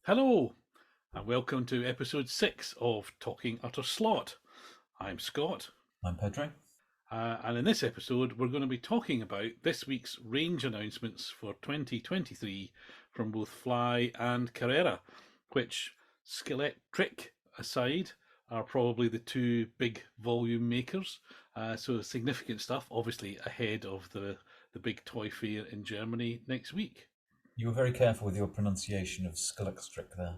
Hello, and welcome to episode 6 of Talking Utter Slot. I'm Scott, I'm Pedro. and in this episode, we're going to be talking about this week's range announcements for 2023 from both Fly and Carrera, which, Skeletric aside, are probably the two big volume makers. So significant stuff, obviously ahead of the big toy fair in Germany next week. You were very careful with your pronunciation of Skeletric there.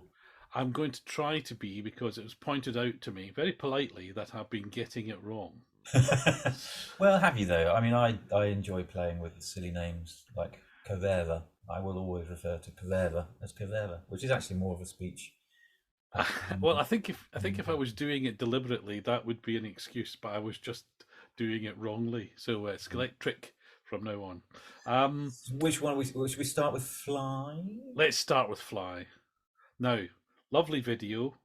I'm going to try to be because it was pointed out to me very politely that I've been getting it wrong. Well, have you though? I mean, I enjoy playing with silly names like Carrera. I will always refer to Carrera as Carrera, which is actually more of a speech pattern. Well, I think if I was doing it deliberately, that would be an excuse, but I was just doing it wrongly. So it's Skeletric from now on. Which one? Should we start with Fly? Let's start with Fly. Now, lovely video.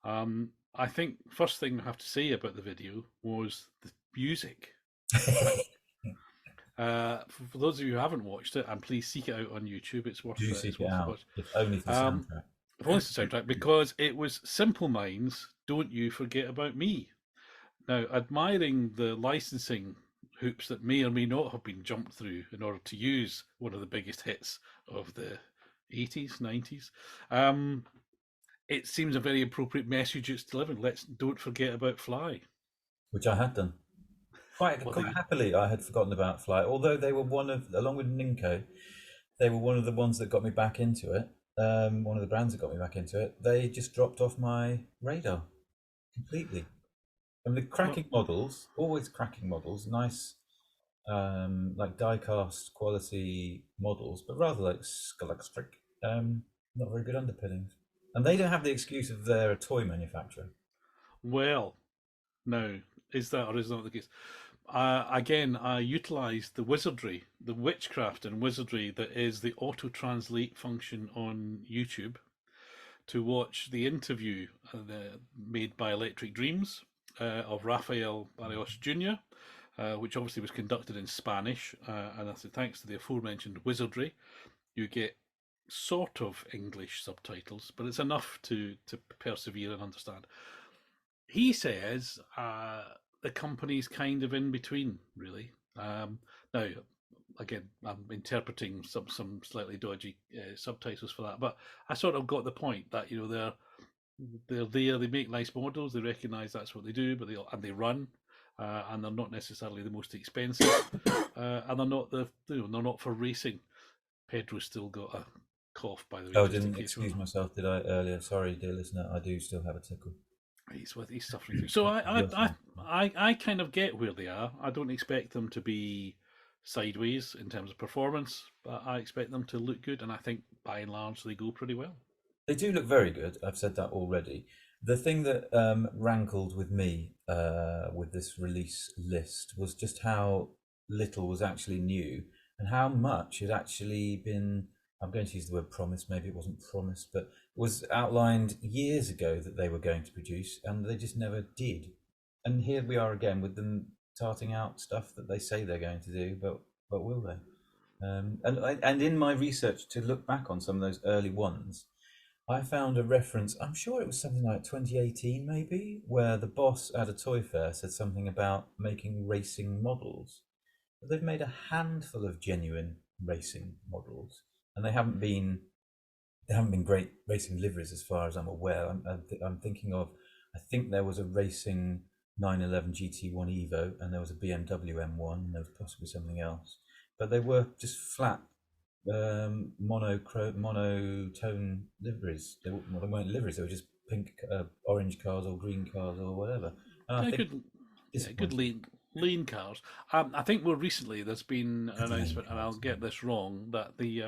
I think first thing I have to say about the video was the music. For those of you who haven't watched it, and please seek it out on YouTube, it's worth Do it. seek It's it worth a out, watch. if only for the Um, soundtrack. Voice the soundtrack because it was Simple Minds, Don't You Forget About Me. Now, admiring the licensing hoops that may or may not have been jumped through in order to use one of the biggest hits of the 80s, 90s, it seems a very appropriate message it's delivering. Let's don't forget about Fly. Which I had done. Quite What quite the happily, I had forgotten about Fly, although they were one of, along with Ninko, they were one of the ones that got me back into it. One of the brands that got me back into it. They just dropped off my radar completely. And the well, cracking models, always cracking models, nice, like die-cast quality models, but rather like Scalextric. Not very good underpinnings. And they don't have the excuse of they're a toy manufacturer. well, now is that or is not the case? Again, I utilised the wizardry, the witchcraft and wizardry that is the auto translate function on YouTube to watch the interview made by Electric Dreams of Rafael Barrios Jr., which obviously was conducted in Spanish. And I said, thanks to the aforementioned wizardry, you get sort of English subtitles, but it's enough to persevere and understand. He says the company's kind of in between, really. Now, again, I'm interpreting some slightly dodgy subtitles for that, but I sort of got the point that they're there, they make nice models, they recognise that's what they do, but they run, and they're not necessarily the most expensive, and they're not they're not for racing. Pedro's still got a cough, by the way, Oh, I just in didn't case we're excuse myself, did I, earlier? Sorry, dear listener, I do still have a tickle. he's suffering through. So I kind of get where they are. I don't expect them to be sideways in terms of performance, but I expect them to look good, and I think by and large they go pretty well. They do look very good. I've said that already. The thing that rankled with me with this release list was just how little was actually new and how much had actually been. I'm going to use the word promise, maybe it wasn't promised, but was outlined years ago that they were going to produce and they just never did. And here we are again with them tarting out stuff that they say they're going to do, but will they? And in my research to look back on some of those early ones, I found a reference, I'm sure it was something like 2018 maybe, where the boss at a toy fair said something about making racing models. But they've made a handful of genuine racing models, and they haven't been great racing liveries as far as I'm aware. I'm thinking of, I think there was a racing 911 GT1 Evo, and there was a BMW M1, and there was possibly something else. But they were just flat monotone liveries. Well, they weren't liveries; they were just pink, orange cars or green cars or whatever. And I Yeah, think good, yeah, good disappointing. lean cars. I think more recently there's been an Good lane announcement, and I'll cars. get this wrong, that the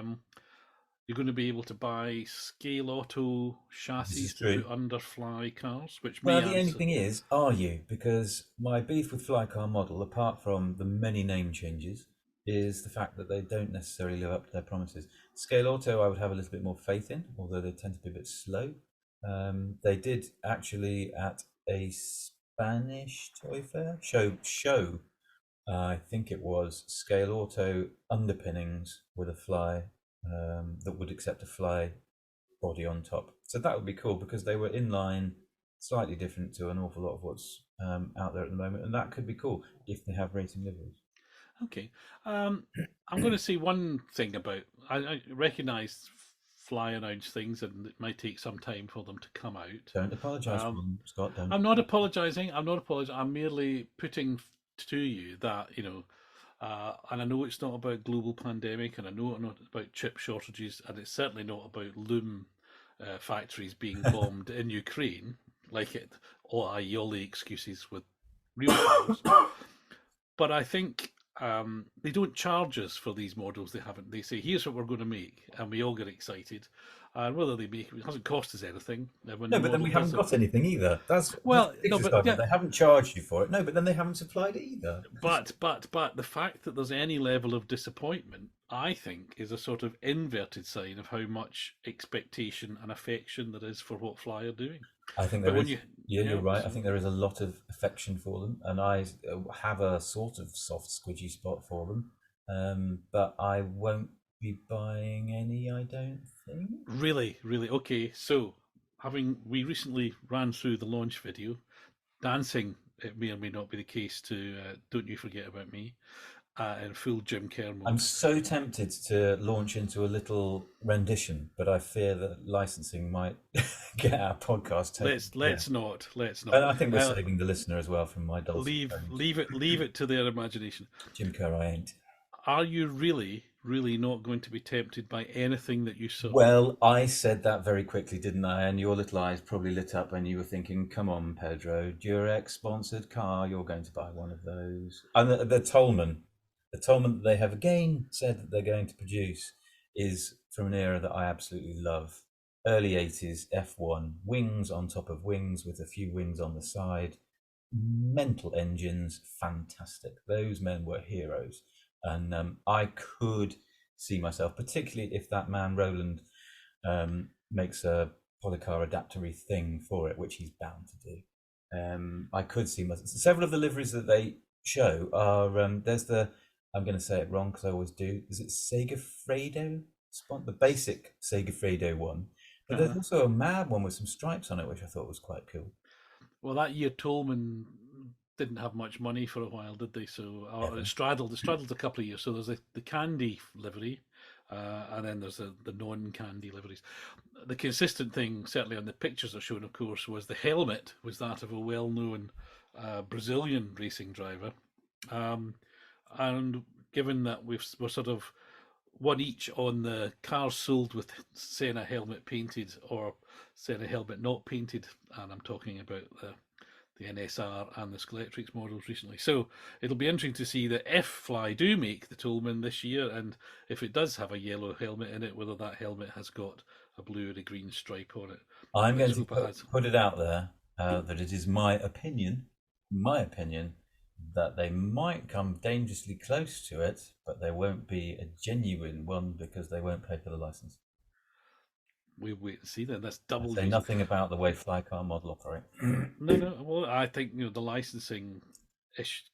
you're going to be able to buy scale auto This chassis is to true. put under fly cars, which may Well, the only answer. thing is, are you? Because my beef with Flycar Model, apart from the many name changes, is the fact that they don't necessarily live up to their promises. Scale Auto, I would have a little bit more faith in, although they tend to be a bit slow. They did actually at a Spanish toy fair show. I think it was Scale Auto underpinnings with a fly that would accept a fly body on top. So that would be cool because they were in line, slightly different to an awful lot of what's out there at the moment, and that could be cool if they have racing liveries. Okay. I'm going to say one thing about. I recognise fly announced things, and it might take some time for them to come out. Don't apologise for them, Scott. Don't. I'm not apologising. I'm not apologising. I'm merely putting to you that and I know it's not about global pandemic, and I know it's not about chip shortages, and it's certainly not about loom factories being bombed in Ukraine, like it, or all the excuses with real problems. But I think they don't charge us for these models. They haven't. They say, "Here's what we're going to make," and we all get excited. And whether they make it hasn't cost us anything. When No, the but then model we haven't doesn't. got anything either. That's Well, the no, picture but side. yeah, They haven't charged you for it. No, but then they haven't supplied it either. but the fact that there's any level of disappointment, I think, is a sort of inverted sign of how much expectation and affection there is for what Fly are doing. I think But there when is. you, Yeah, you're yeah, right. I so, think there is a lot of affection for them, and I have a sort of soft, squidgy spot for them. But I won't be buying any. I don't think. really, really okay. So, we recently ran through the launch video, dancing. It may or may not be the case to "Don't You Forget About Me" in full Jim Kerr I'm mode. so tempted to launch into a little rendition, but I fear that licensing might get our podcast taken. Let's not. Let's And not. I think we're saving the listener as well from my dulcet Leave tones. leave it to their imagination. Jim Kerr, I ain't. Are you really, really not going to be tempted by anything that you saw? Well, I said that very quickly, didn't I? And your little eyes probably lit up and you were thinking, come on, Pedro, Durex sponsored car, you're going to buy one of those. And the Tolman that they have again said that they're going to produce is from an era that I absolutely love. Early 80s F1, wings on top of wings with a few wings on the side, mental engines, fantastic. Those men were heroes. And I could see myself, particularly if that man Roland makes a polycar adaptory thing for it, which he's bound to do. I could see myself. Several of the liveries that they show are there's the I'm going to say it wrong because I always do. Is it Segafredo? The basic Segafredo one, but there's also a mad one with some stripes on it, which I thought was quite cool. Well, that year Tolman didn't have much money for a while, did they? So it straddled a couple of years. So there's the candy livery, and then there's the non-candy liveries. The consistent thing, certainly on the pictures are shown, of course, was the helmet was that of a well-known Brazilian racing driver. And given that we're sort of one each on the cars sold with Senna helmet painted or Senna helmet not painted, and I'm talking about the NSR and the Skeletrix models recently. So it'll be interesting to see that if Fly do make the Tolman this year, and if it does have a yellow helmet in it, whether that helmet has got a blue or a green stripe on it. I'm going to put it out there that it is my opinion, that they might come dangerously close to it, but there won't be a genuine one because they won't pay for the license. We'll wait and see then. That's double. Say nothing about the way Flycar model operate. No. Well, I think the licensing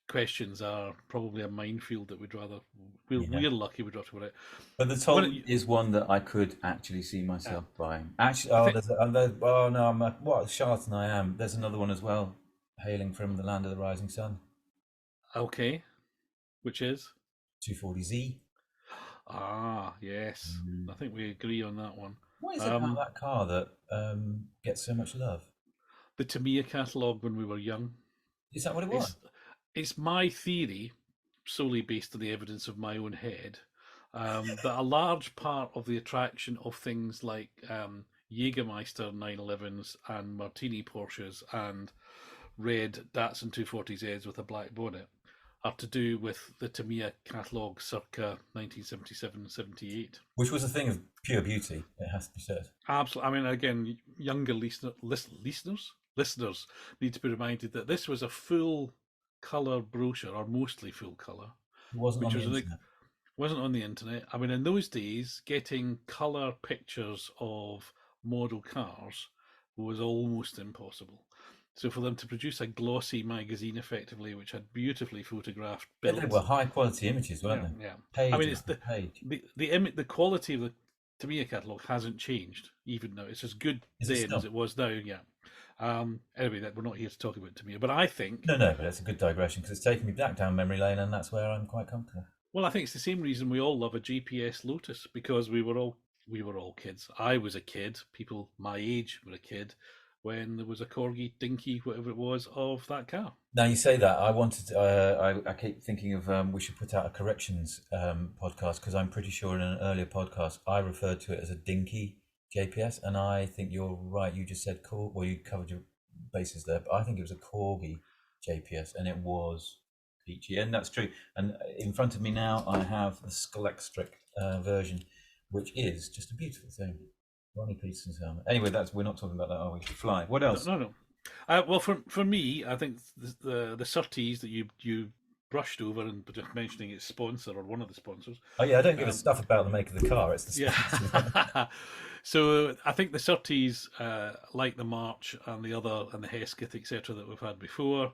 questions are probably a minefield that we're lucky we'd have to put it. But the Tolman is one that I could actually see myself buying. Actually, what a charlatan I am. There's another one as well, hailing from the land of the rising sun. Okay, which is 240Z. Ah, yes. I think we agree on that one. What is it about that car that gets so much love? The Tamiya catalogue when we were young. Is that what it was? It's my theory, solely based on the evidence of my own head, that a large part of the attraction of things like Jägermeister 911s and Martini Porsches and red Datsun 240Zs with a black bonnet are to do with the Tamiya catalogue circa 1977-78. Which was a thing of pure beauty, it has to be said. Absolutely. I mean, again, younger listeners need to be reminded that this was a full colour brochure, or mostly full colour. It wasn't on the internet. Wasn't on the internet. I mean, in those days, getting colour pictures of model cars was almost impossible. So for them to produce a glossy magazine, effectively, which had beautifully photographed builds, they were high quality images, weren't they? Yeah. Page I mean, it's the quality of to me, a catalogue hasn't changed even now. It's as good Is it then as still? it was now. Yeah. Anyway, that we're not here to talk about Tamiya, but I think, No, no, but it's a good digression because it's taking me back down memory lane, and that's where I'm quite comfortable. well, I think it's the same reason we all love a GPS Lotus because we were all kids. I was a kid. People my age were a kid when there was a corgi, dinky, whatever it was, of that car. Now you say that, I wanted. I keep thinking of we should put out a corrections podcast because I'm pretty sure in an earlier podcast I referred to it as a dinky JPS, and I think you're right. You just said cor, well, you covered your bases there, but I think it was a corgi JPS, and it was peachy, and that's true. And in front of me now, I have the Scalextric version, which is just a beautiful thing. Ronnie Peterson's helmet. Anyway, that's we're not talking about that, are we? Fly. What No, else? no, no. Well, for me, I think the Surtees that you brushed over and just mentioning its sponsor or one of the sponsors. Oh yeah, I don't give a Um, stuff about the make of the car. It's the yeah. sponsor. So I think the Surtees, like the March and the other and the Hesketh, etc., that we've had before,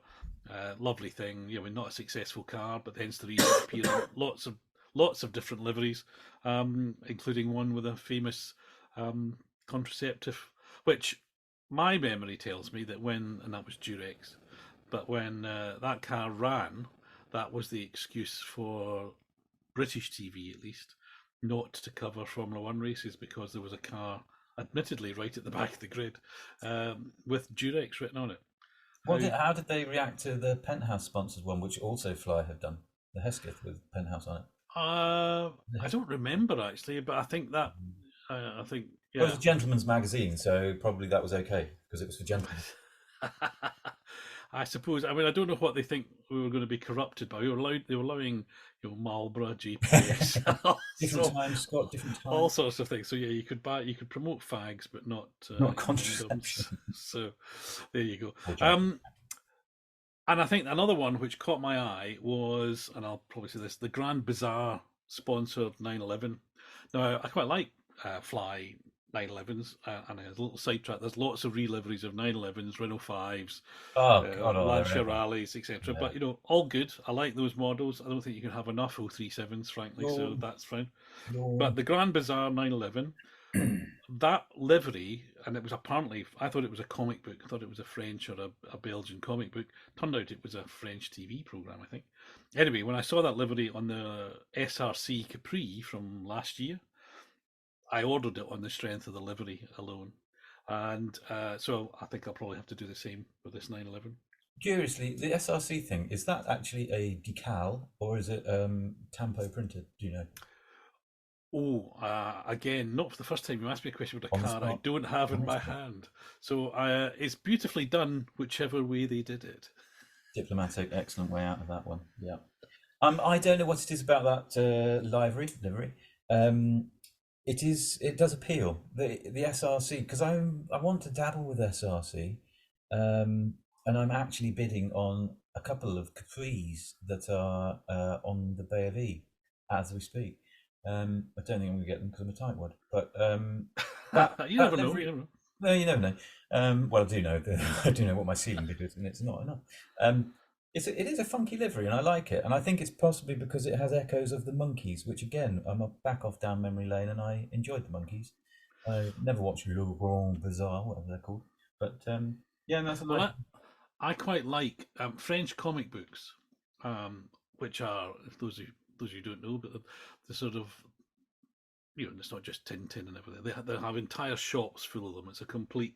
lovely thing. Not a successful car, but hence the reason appearing lots of different liveries, including one with a famous contraceptive, which my memory tells me that and that was Durex, but when that car ran, that was the excuse for British TV at least not to cover Formula One races because there was a car, admittedly right at the back of the grid, with Durex written on it. How How did they react to the Penthouse sponsored one, which also Fly have done? The Hesketh with Penthouse on it. I don't remember actually, but I think that I think Well, it was yeah. a gentleman's magazine, so probably that was okay because it was for gentlemen. I suppose. I mean, I don't know what they think we were going to be corrupted by. They were allowing, Marlboro, GPS, Different so times, Scott. Different all times. sorts of things. So yeah, you could promote fags, but not Not condoms. contraception. So there you go. Or gentlemen. Um, and I think another one which caught my eye was, and I'll probably say this, the Grand Bazaar sponsored 911. Now I quite like Fly 911s, and as a little sidetrack, there's lots of reliveries of 911s, Renault 5s, Oh God, oh, they're Lancia everywhere. Rallies, etc. Yeah. But all good. I like those models. I don't think you can have enough 037s, frankly, so Your, that's fine. your. But the Grand Bazaar 911, that livery, and it was apparently, I thought it was a comic book. I thought it was a French or a Belgian comic book. Turned out it was a French TV program, I think. Anyway, when I saw that livery on the SRC Capri from last year, I ordered it on the strength of the livery alone. And so I think I'll probably have to do the same with this 911. Curiously, the SRC thing, is that actually a decal or is it tampo printed? Do you know? Oh, again, not for the first time you asked me a question about a On the car I spot. don't have On in the my spot. hand. So it's beautifully done, whichever way they did it. Diplomatic, excellent way out of that one. Yeah. I don't know what it is about that livery. Um, it is. It does appeal. The SRC, because I want to dabble with SRC, and I'm actually bidding on a couple of Capris that are on the Bay of E as we speak. I don't think I'm going to get them because I'm a tightwad, but that You that never know. You livery. never know. No, you never know. Well, I do know. I do know what my ceiling bid is, and it's not enough. It is a funky livery, and I like it. And I think it's possibly because it has echoes of the Monkeys, which again, I'm a back off down memory lane, and I enjoyed the Monkeys. I never watched Le Grand Bazaar, whatever they're called, but yeah, that's a Well, nice. I quite like French comic books, which are those who don't know, but the sort of it's not just Tintin and everything. They have entire shops full of them. It's a complete.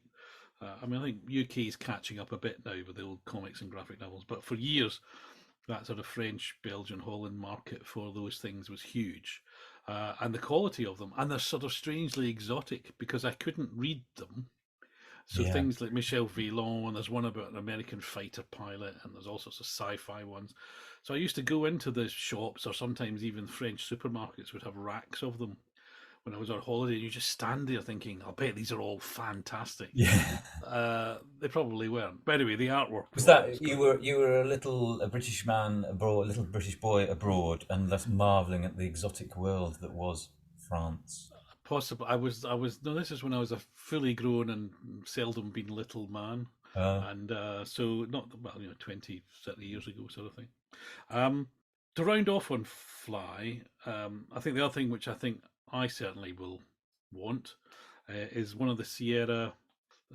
I mean, I think UK is catching up a bit now with the old comics and graphic novels, but for years, that sort of French, Belgian, Holland market for those things was huge, and the quality of them, and they're sort of strangely exotic because I couldn't read them. So Yeah, things like Michel Villon, and there's one about an American fighter pilot, and there's all sorts of sci-fi ones. So I used to go into the shops, or sometimes even French supermarkets would have racks of them when I was on holiday, and you just stand there thinking, "I'll bet these are all fantastic." yeah. They probably weren't, but anyway, the artwork Was was that great. you were a British man abroad, a little British boy abroad, and thus marveling at the exotic world that was France? Possible. I was. No, this is when I was a fully grown and seldom been little man, Uh, and so not well, 20, 30 years ago, sort of thing. Um, to round off on Fly, I think the other thing which I think I certainly will want is one of the Sierra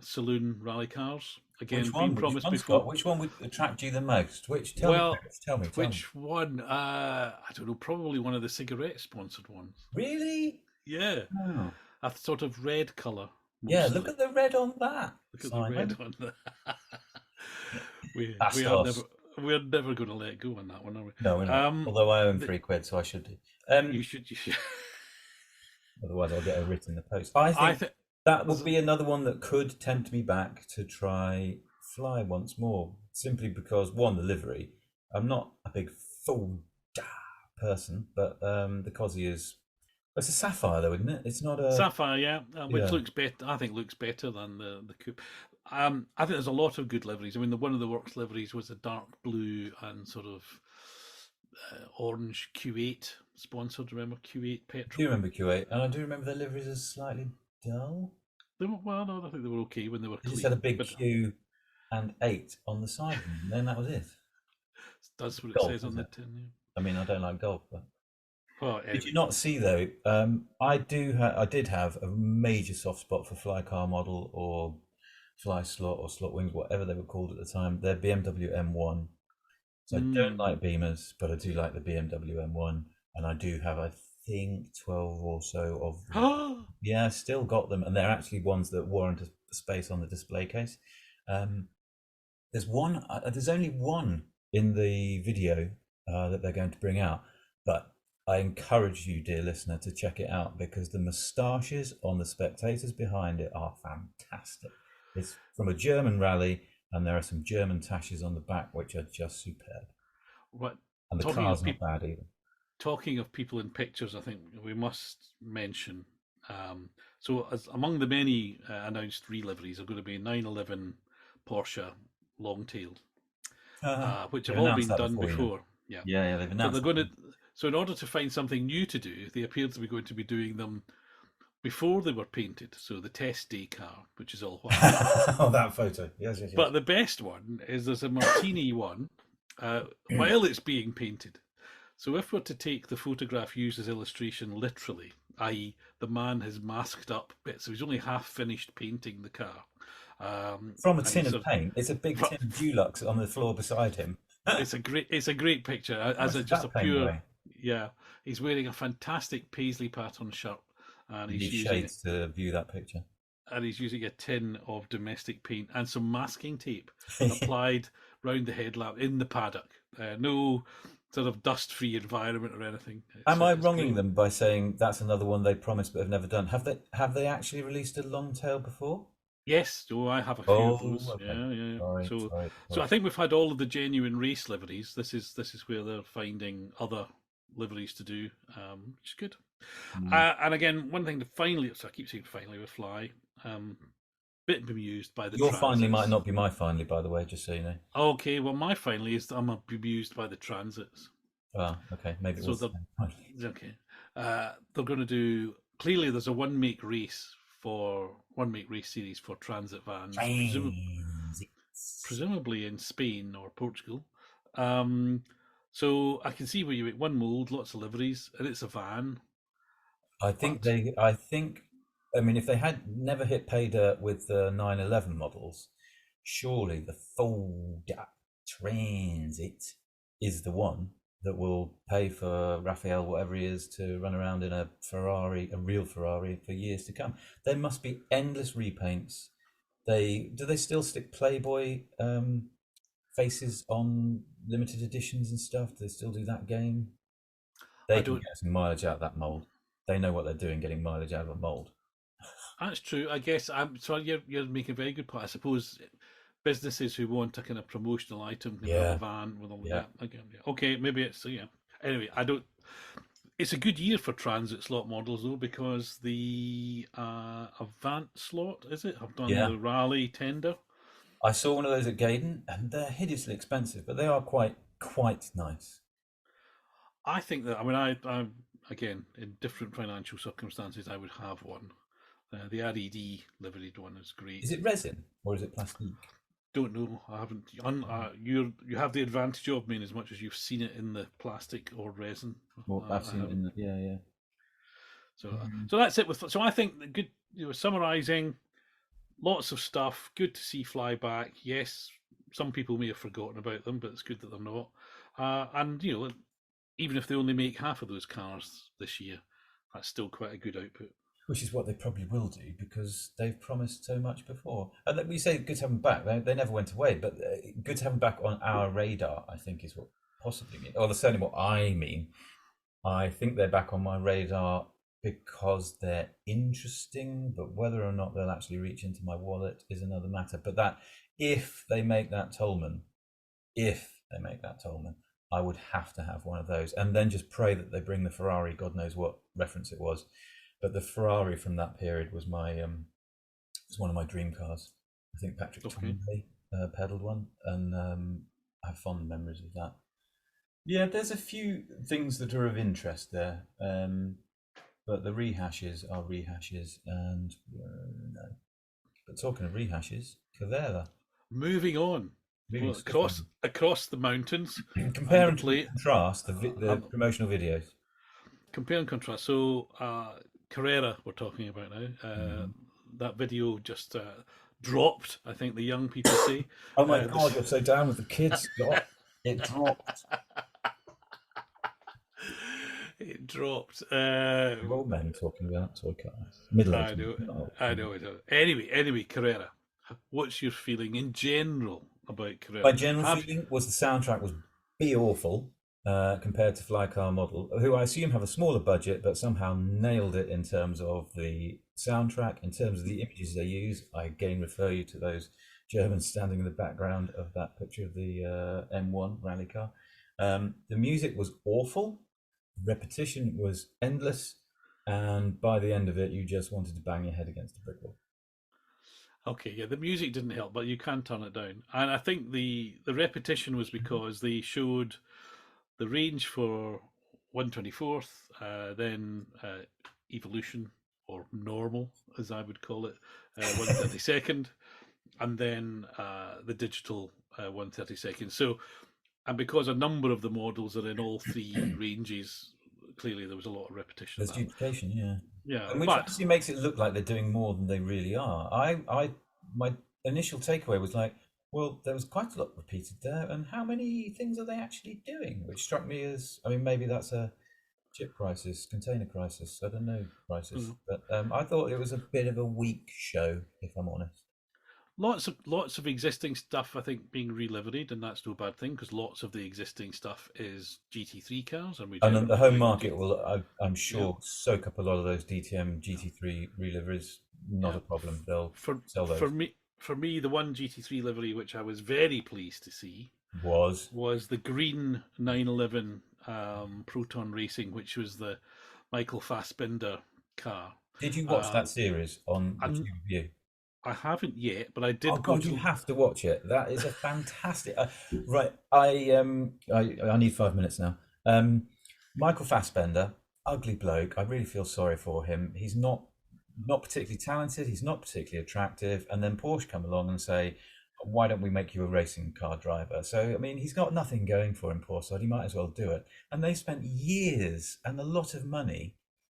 saloon rally cars. Again, Which been one? Which promised one, before. Scott? Which one would attract you the most? Which? Tell me, Well, Chris. Tell me. Tell me. which one? I don't know. Probably one of the cigarette sponsored ones. Really? Yeah, Oh. a sort of red color Yeah. Look mostly. at the red on that, Look at the red Simon. on the. we are never Bastos. we're never going to let go on that one, are we? No, we're not. Although I own The, £3, so I should do. you should. Otherwise, I'll get a writ in the post. I I think think. that would be another one that could tempt me back to try fly once more, simply because one, the livery. I'm not a big full person, but the Cosy is. It's a sapphire, though, isn't it? It's not a. Sapphire, yeah, which Yeah. looks better. I think looks better than the coupe. I think there's a lot of good liveries. I mean, one of the works liveries was a dark blue and sort of orange Q8 sponsored. Remember Q8 I petrol? do remember Q8, and I do remember the liveries as slightly dull. They were, well, no, I think they were okay when they were They just clean. had a big But Q and 8 on the side, and then that was it. that's what it Golf, says on is the it? tin. Yeah. I mean, I don't like golf, but. Well, Did you anyway, not see though? I did have a major soft spot for fly car model or fly slot or slot wings, whatever they were called at the time. They're BMW M1. So I don't like Beamers, but I do like the BMW M1, and I do have, I think, 12 or so of them. Yeah, still got them, and they're actually ones that warrant a space on the display case. There's one. There's only one in the video that they're going to bring out, but I encourage you, dear listener, to check it out because the moustaches on the spectators behind it are fantastic. It's from a German rally, and there are some German tashes on the back which are just superb. what And the talking car's of not people, bad either. talking of people in pictures, I think we must mention. So, as among the many announced reliveries are going to be 911 Porsche long-tailed, which They've have all announced been that done before, you know. before. Yeah, Yeah, they've but they're announced going to. that. So, in order to find something new to do, they appear to be going to be doing them before they were painted. So, the test day car, which is all white. Oh, that photo. Yes, yes, But the best one is there's a Martini one while it's being painted. So if we're to take the photograph used as illustration literally, i.e., the man has masked up bits, so he's only half finished painting the car. From a And tin he's of paint. It's a big tin of Dulux on the floor beside him. it's a great picture How as much a does just a that paint pure weigh? yeah. He's wearing a fantastic paisley pattern shirt, and You he's need using shades to view that picture. a tin of domestic paint and some masking tape applied round the headlamp in the paddock. No sort of dust-free environment or anything. Am I It's wronging great. them by saying that's another one they promised but have never done? Have they actually released a long tail before? Yes, so I have a few of Oh, those. okay. Yeah, yeah. Yeah. Sorry, So, sorry, so sorry. I think we've had all of the genuine race liveries. This is where they're finding other liveries to do, which is good. Mm. And again, one thing to finally, so I keep saying finally with Fly, bit bemused by the Your finally might transits. not be my finally, by the way, just so you know. Okay, well, my finally is I'm bemused by the transits. Ah, okay, maybe it So was they're the same finally. okay. They're going to do. Clearly, there's a one make race series for transit vans, Transits. presumably in Spain or Portugal. Um, so I can see where you make one mold, lots of liveries, and it's a van. But I mean, if they had never hit pay dirt with the 911 models, surely the fold up transit is the one that will pay for Raphael, whatever he is, to run around in a Ferrari, a real Ferrari, for years to come. There must be endless repaints. Do they still stick Playboy faces on limited editions and stuff? Do they still do that game? They I can don't. get some mileage out of that mold. They know what they're doing, getting mileage out of a mold. That's true. I guess I'm sorry. You're making a very good point. I suppose businesses who want a kind of promotional item can have a Yeah, van with all yeah. that. Again, yeah. Okay, maybe it's yeah. Anyway, I don't. It's a good year for transit slot models though because the Avant slot is it? Have done Yeah, the rally tender. I saw one of those at Gaydon, and they're hideously expensive, but they are quite nice. I think that I mean I again in different financial circumstances I would have one. The RED liveried one is great. Is it resin or is it plastique? Don't know. I haven't. You have the advantage of me in as much as you've seen it in the plastic or resin. Well, I've I seen it haven't. in the, yeah, yeah. So that's it. So I think the good. Summarising, lots of stuff. Good to see flyback. Yes, some people may have forgotten about them, but it's good that they're not. And even if they only make half of those cars this year, that's still quite a good output. Which is what they probably will do because they've promised so much before. And we say good to have them back. They never went away, but good to have them back on our radar, I think, is what possibly mean. Or that's certainly what I mean. I think they're back on my radar because they're interesting, but whether or not they'll actually reach into my wallet is another matter. But that if they make that Tolman, I would have to have one of those, and then just pray that they bring the Ferrari. God knows what reference it was, but the Ferrari from that period was was one of my dream cars. I think Patrick Twomley pedalled one, and I have fond memories of that. Yeah, there's a few things that are of interest there, but the rehashes are rehashes, and no. But talking of rehashes, Carrera. Moving on. Well, across the mountains. Compare and contrast the promotional videos. Compare and contrast. So, Carrera, we're talking about now. That video just dropped, I think the young people say. Oh my God, you're so down with the kids, Scott. It dropped. It dropped. Old men talking about toy cars. Middle-aged. I know. Anyway, Carrera. What's your feeling in general about Carrera? My general feeling was the soundtrack was awful compared to Flycar Model, who I assume have a smaller budget, but somehow nailed it in terms of the soundtrack, in terms of the images they use. I again refer you to those Germans standing in the background of that picture of the M1 rally car. The music was awful. Repetition was endless, and by the end of it, you just wanted to bang your head against a brick wall. Okay, yeah, the music didn't help, but you can turn it down. And I think the repetition was because they showed the range for 124th, then Evolution, or Normal, as I would call it, 132nd, and then the digital 132nd. So, and because a number of the models are in all three ranges, clearly there was a lot of repetition. There's duplication, yeah. Yeah, which actually makes it look like they're doing more than they really are. My initial takeaway was like, well, there was quite a lot repeated there, and how many things are they actually doing? Which struck me as, I mean, maybe that's a chip crisis, container crisis, I don't know, crisis. But I thought it was a bit of a weak show, if I'm honest. Lots of existing stuff, I think, being reliveried, and that's no bad thing because lots of the existing stuff is GT3 cars, and the home market will, I'm sure, soak up a lot of those DTM GT3 reliveries. Not a problem. They'll sell those. For me, the one GT3 livery which I was very pleased to see was the green 911 Proton Racing, which was the Michael Fassbender car. Did you watch that series on the Tube View? I haven't yet, but I did. Oh God, you have to watch it. That is a fantastic. Right, I need 5 minutes now. Michael Fassbender, ugly bloke. I really feel sorry for him. He's not particularly talented. He's not particularly attractive. And then Porsche come along and say, "Why don't we make you a racing car driver?" So I mean, he's got nothing going for him, poor sod. He might as well do it. And they spent years and a lot of money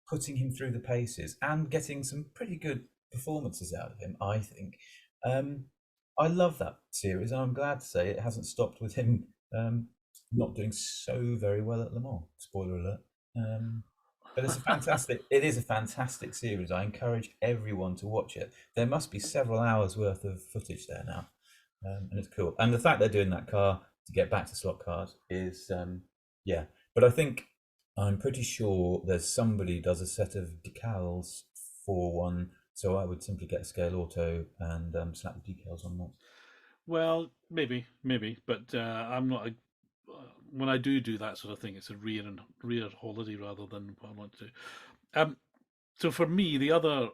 putting him through the paces and getting some pretty good performances out of him, I think. I love that series, and I'm glad to say it hasn't stopped with him not doing so very well at Le Mans. Spoiler alert. But it's it is a fantastic series. I encourage everyone to watch it. There must be several hours worth of footage there now, and it's cool. And the fact they're doing that car to get back to slot cars is, yeah. But I think I'm pretty sure there's somebody does a set of decals for one. So I would simply get a scale auto and slap the decals on that. Well, maybe, but I'm not. When I do that sort of thing, it's a rare holiday rather than what I want to do. So for me, the other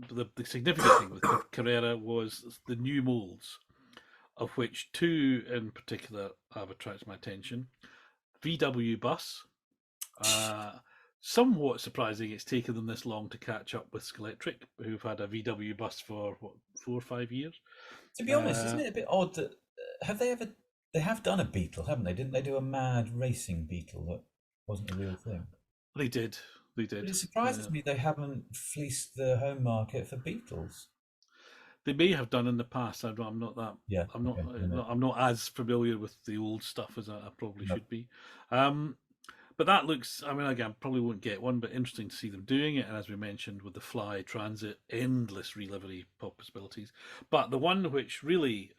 the significant thing with Carrera was the new molds, of which two in particular have attracted my attention. VW bus. Somewhat surprising it's taken them this long to catch up with Scalextric, who've had a VW bus for, 4 or 5 years. To be honest, isn't it a bit odd that, they have done a Beetle, haven't they? Didn't they do a mad racing Beetle that wasn't a real thing? They did. They But did. it surprises me they haven't fleeced the home market for Beetles. They may have done in the past. I'm not that. Yeah, I'm not. okay, no. I'm not as familiar with the old stuff as I probably No. should be. Um, but that looks. I mean, again, probably won't get one, but interesting to see them doing it. And as we mentioned with the Fly Transit, endless relivery possibilities. But the one which really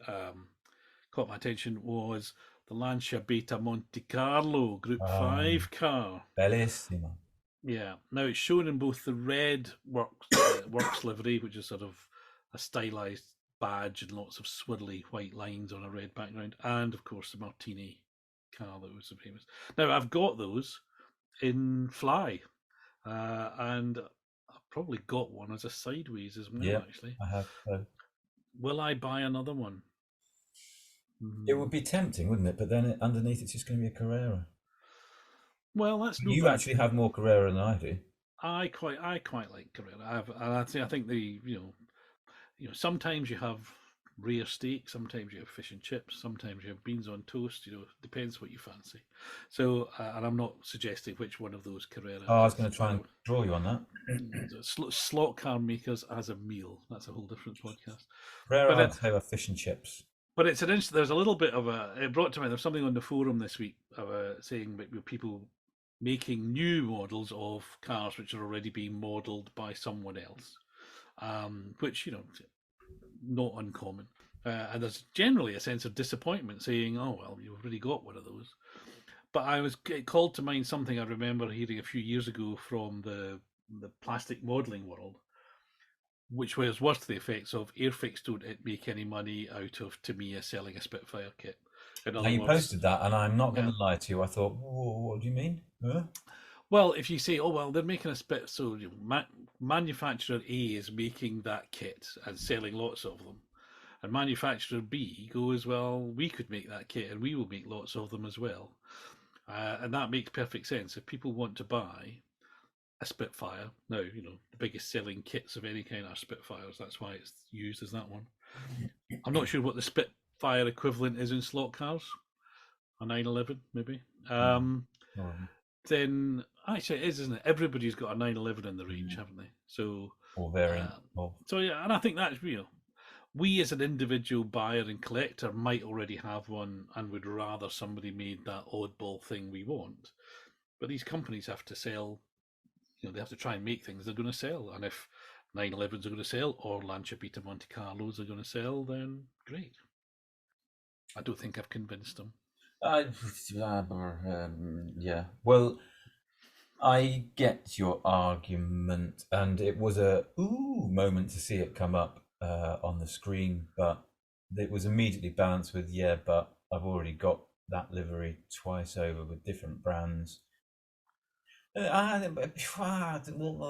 caught my attention was the Lancia Beta Monte Carlo Group Um, 5 car. Bellissimo. Yeah. Now it's shown in both the red works livery, which is sort of a stylized badge and lots of swirly white lines on a red background, and of course the Martini car that was so famous. Now I've got those in Fly, and I've probably got one as a sideways as well. Yeah, Actually, I have. will I buy another one? It Hmm. would be tempting, wouldn't it? But then underneath it's just going to be a Carrera. Well, that's no You bad actually thing. have more Carrera than I do. I quite like Carrera. I think sometimes you have rare steak, sometimes you have fish and chips, sometimes you have beans on toast. Depends what you fancy. So, and I'm not suggesting which one of those Carrera Oh, I was is. going to By try the and way, draw you on that. slot car makers as a meal. That's a whole different podcast. Carrera, But I'd say, are fish and chips. it's an instant. There's a little bit of a. It brought to mind. There's something on the forum this week saying that people making new models of cars which are already being modelled by someone else, which not uncommon. And there's generally a sense of disappointment saying, oh, well, you've already got one of those. But it called to mind something I remember hearing a few years ago from the plastic modelling world, which was worse to the effects of Airfix don't make any money out of Tamiya selling a Spitfire kit. In Now, other you words, posted that, and I'm not going yeah. to lie to you. I thought, whoa, what do you mean? Huh? Well, if you say, oh, well, they're making a spit, so manufacturer A is making that kit and selling lots of them. And manufacturer B goes, well, we could make that kit and we will make lots of them as well. And that makes perfect sense. If people want to buy a Spitfire, now, the biggest selling kits of any kind are Spitfires. That's why it's used as that one. I'm not sure what the Spitfire equivalent is in slot cars. A 911, maybe. Or, Then, actually, it is, isn't it? Everybody's got a 911 in the range, haven't they? So, or variant uh, of. yeah, and I think that's real. We as an individual buyer and collector might already have one and would rather somebody made that oddball thing we want. But these companies have to sell, they have to try and make things they're going to sell. And if 911s are going to sell or Lancia Beta Monte Carlos are going to sell, then great. I don't think I've convinced them. Yeah. Well, I get your argument, and it was a ooh moment to see it come up on the screen, but it was immediately balanced with but I've already got that livery twice over with different brands.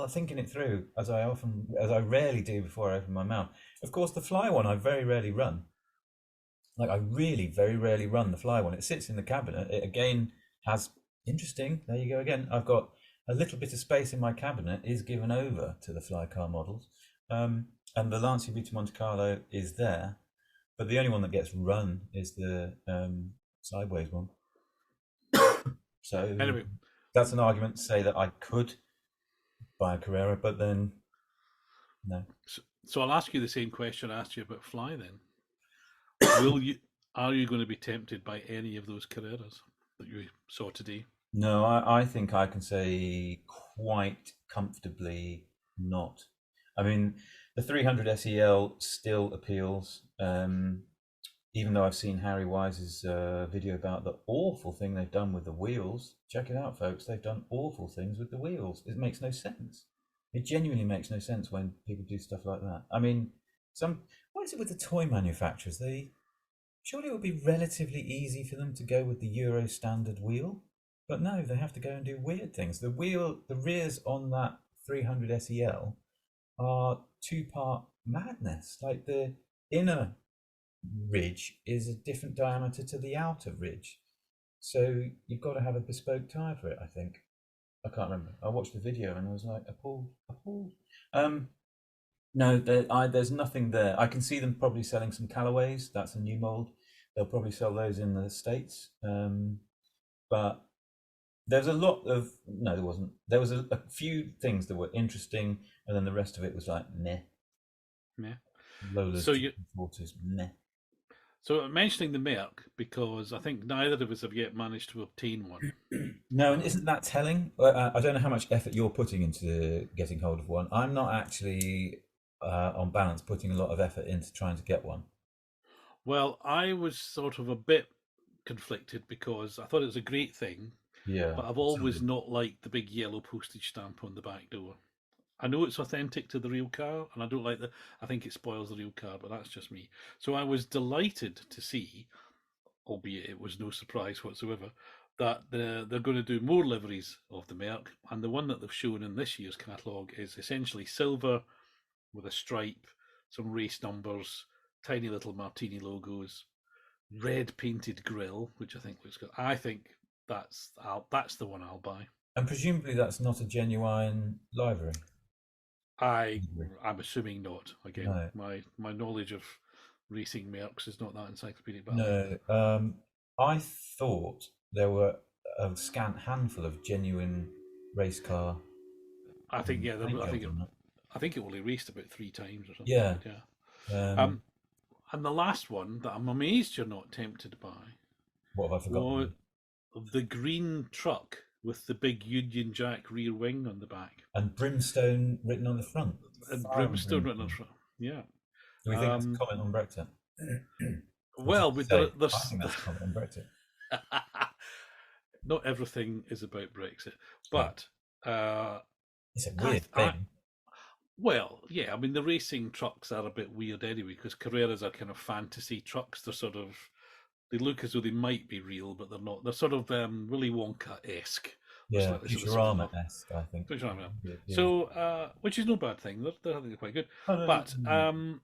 Thinking it through as I rarely do before I open my mouth. Of course, the Fly one I very rarely run. Like, I really very rarely run the Fly one. It sits in the cabinet. It again has interesting. There you go again. I've got a little bit of space in my cabinet is given over to the Fly car models, and the Lancia Vita Monte Carlo is there, but the only one that gets run is the sideways one. So Anyway, that's an argument to say that I could buy a Carrera, but then no. so I'll ask you the same question I asked you about Fly then. Will you? Are you going to be tempted by any of those Carreras that you saw today? No, I think I can say quite comfortably not. I mean, the 300 SEL still appeals, even though I've seen Harry Wise's video about the awful thing they've done with the wheels. Check it out, folks. They've done awful things with the wheels. It makes no sense. It genuinely makes no sense when people do stuff like that. I mean, what is it with the toy manufacturers? Surely it would be relatively easy for them to go with the Euro standard wheel, but no, they have to go and do weird things. The rears on that 300 SEL are two-part madness. Like, the inner ridge is a different diameter to the outer ridge, so you've got to have a bespoke tire for it. I think. I can't remember. I watched the video and I was like appalled. No, there's nothing there. I can see them probably selling some Callaways. That's a new mold. They'll probably sell those in the States. But There's a lot of no, there wasn't. There was a few things that were interesting, and then the rest of it was like meh. Yeah. Lola's So you chicken waters, meh. so I'm mentioning the Merc because I think neither of us have yet managed to obtain one. No, and isn't Um, that telling? I don't know how much effort you're putting into getting hold of one. I'm not actually, on balance, putting a lot of effort into trying to get one. well, I was sort of a bit conflicted because I thought it was a great thing, Yeah, but I've always absolutely. not liked the big yellow postage stamp on the back door. I know it's authentic to the real car, and I don't like the. I think it spoils the real car, but that's just me. So I was delighted to see, albeit it was no surprise whatsoever, that they're going to do more liveries of the Merc, and the one that they've shown in this year's catalogue is essentially silver with a stripe, some race numbers, tiny little Martini logos, red painted grille, which I think looks good. I think that's the one I'll buy. And presumably that's not a genuine livery. I Livery. I'm assuming not. Again, No, my knowledge of racing Mercs is not that encyclopedic, but no. I thought there were a scant handful of genuine race car I think yeah, paint I think jobs on that. I think it only raced about 3 times or something. Yeah. But yeah, Um, um, and the last one that I'm amazed you're not tempted by what have I was forgotten? the green truck with the big Union Jack rear wing on the back And brimstone written on the front. and Fire and brimstone written on brimstone. front. Yeah. Do we think that's a Um, comment on Brexit? Or just well, to with say, I there's think that's a comment on Brexit. not everything is about Brexit, No, but uh, it's a I, weird I, thing. well, yeah, I mean the racing trucks are a bit weird anyway because Carreras are kind of fantasy trucks. They're sort of they look as though they might be real, but they're not. They're sort of Willy Wonka esque, or Yeah, slightly sort of similar enough. Futurama-esque, I think. Which I mean. Yeah. So, which is no bad thing. I think they're quite good. Oh, no, But no.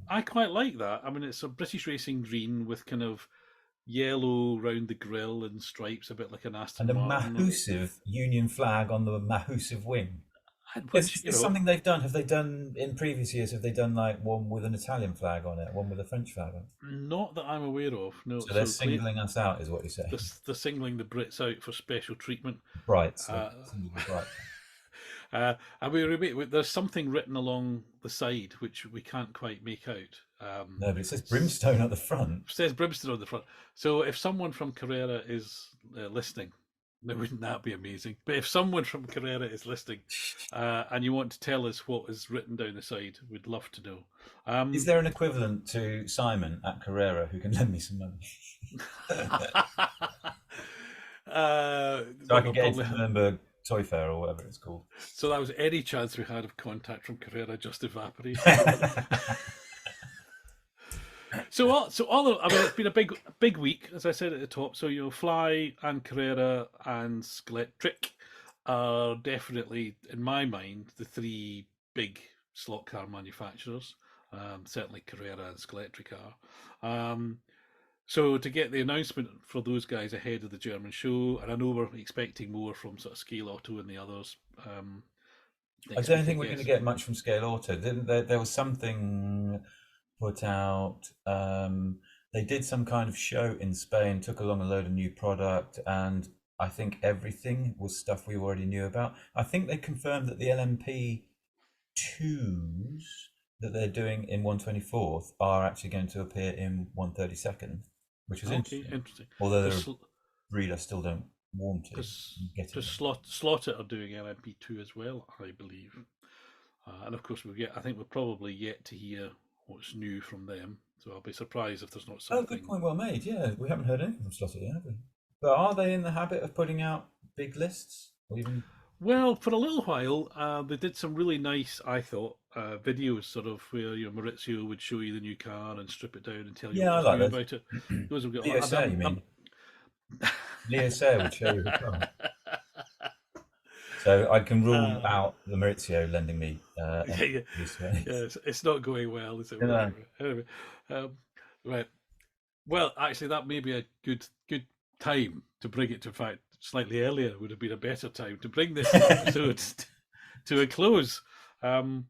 I quite like that. I mean, it's a British racing green with kind of yellow round the grille and stripes, a bit like an And Aston a Martin. massive Union flag on the massive wing. Which Is this something they've done? Have they done in previous years? Have they done like one with an Italian flag on it, one with a French flag on it? not that I'm aware of. No, So they're so singling us out, is what you're saying. they're singling the Brits out for special treatment. Brights, they've Uh, singled the brights. and there's something written along the side which we can't quite make out. No, but it says brimstone at the front. Says Brimstone on the front. So if someone from Carrera is listening, now wouldn't that be amazing? But if someone from Carrera is listening and you want to tell us what is written down the side, we'd love to know. Is there an equivalent to Simon at Carrera who can lend me some money? So I can get into the Nuremberg Toy Fair or whatever it's called. So that was any chance we had of contact from Carrera just evaporated. I mean, it's been a big week, as I said at the top. So Fly and Carrera and Skeletric are definitely, in my mind, the three big slot car manufacturers. Certainly Carrera and Skeletric are. So to get the announcement for those guys ahead of the German show, and I know we're expecting more from sort of Scale Auto and the others. I Next don't week, I think we're going to guess. get much from Scale Auto. There was something put out. They did some kind of show in Spain, took along a load of new product, and I think everything was stuff we already knew about. I think they confirmed that the LMP twos that they're doing in 124th are actually going to appear in 132nd, which is Okay, interesting. interesting. Although they're a Because breed I still don't want to get because in. Slaughter are doing LMP2 as well, I believe. And of course, I think we're probably yet to hear what's new from them. So I'll be surprised if there's not Oh, good something. point, well made. Yeah, we haven't heard anything from Slotty yet, have we? But are they in the habit of putting out big lists? Or even Well, for a little while, they did some really nice, I thought, videos sort of where Maurizio would show you the new car and strip it down and tell you yeah, what I was like new those. about it. Those were good. Leo Sayer, you mean? Leo Sayer would show you the car. So I can rule uh, out the Maurizio lending me yeah, yeah, these yeah, it's not going well, is it? you know. Anyway, right. Well, actually, that may be a good time to bring it to fact. Slightly earlier would have been a better time to bring this episode to a close. Um,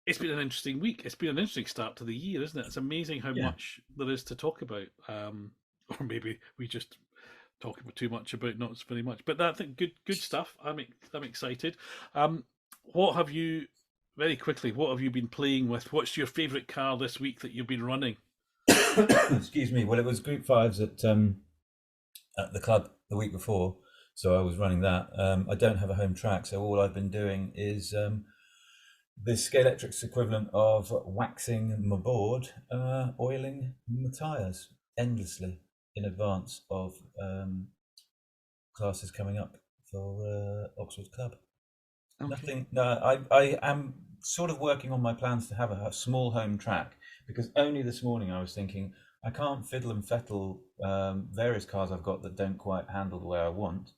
it's been an interesting week. It's been an interesting start to the year, isn't it? It's amazing how Yeah. much there is to talk about. Or maybe we just talk about too much about, not very much. But that thing, good stuff. I'm excited. What have you? Very quickly, what have you been playing with? What's your favourite car this week that you've been running? Excuse me. Well, it was Group Fives at the club the week before, so I was running that. I don't have a home track, so all I've been doing is the Scalextric's equivalent of waxing my board, oiling my tyres endlessly in advance of classes coming up for Oxford Club. Okay. Nothing. No, I am sort of working on my plans to have a small home track, because only this morning I was thinking I can't fiddle and fettle various cars I've got that don't quite handle the way I want,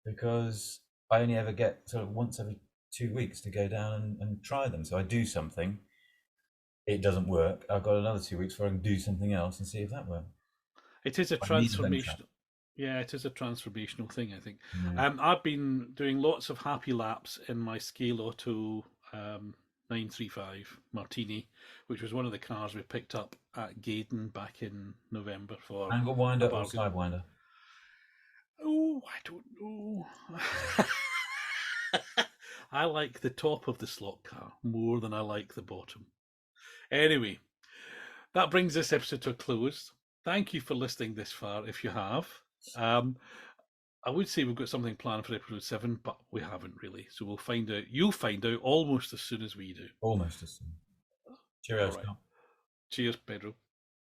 because I only ever get sort of once every 2 weeks to go down and try them. So I do something, it doesn't work. I've got another 2 weeks where I can do something else and see if that works. It is a I need a home track. transformation. Yeah, it is a transformational thing, I think. Yeah. I've been doing lots of happy laps in my Scale Auto 935 Martini, which was one of the cars we picked up at Gaydon back in November for Angle a winder or bargain. sidewinder? Oh, I don't know. I like the top of the slot car more than I like the bottom. Anyway, that brings this episode to a close. Thank you for listening this far, if you have. I would say we've got something planned for episode 7, but we haven't really. So we'll find out. You'll find out almost as soon as we do. Almost as soon. All Cheerio, right. Scott. Cheers, Pedro.